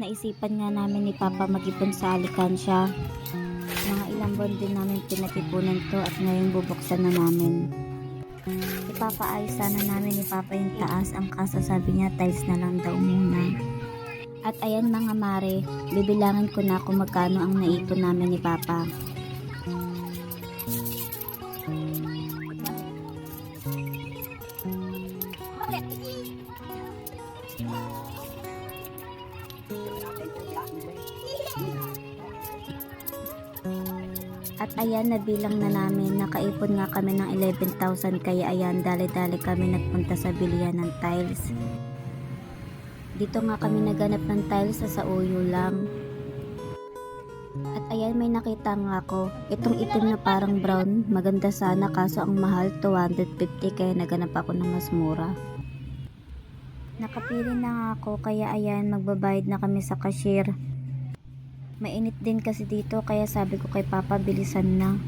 Naisipan nga namin ni Papa mag-ipon sa alikansya. Mga ilang buwan din namin pinag-ipunan to at ngayon bubuksan na namin. Ipapaayos sana namin ni Papa yung taas, ang kaso sabi niya tiles na lang daw muna. At ayan mga mare, bibilangin ko na kung magkano ang naipon namin ni Papa. At ayan, nabilang na namin, nakaipon nga kami ng 11,000, kaya ayan, dali-dali kami nagpunta sa bilihan ng tiles. Dito nga kami naganap ng tiles sa Uyo lang. At ayan, may nakita nga ako, itong itim na parang brown, maganda sana kaso ang mahal, 250, kaya naganap ako ng mas mura. Nakapili na nga ako, kaya ayan, magbabayad na kami sa cashier. Mainit din kasi dito, kaya sabi ko kay Papa bilisan na.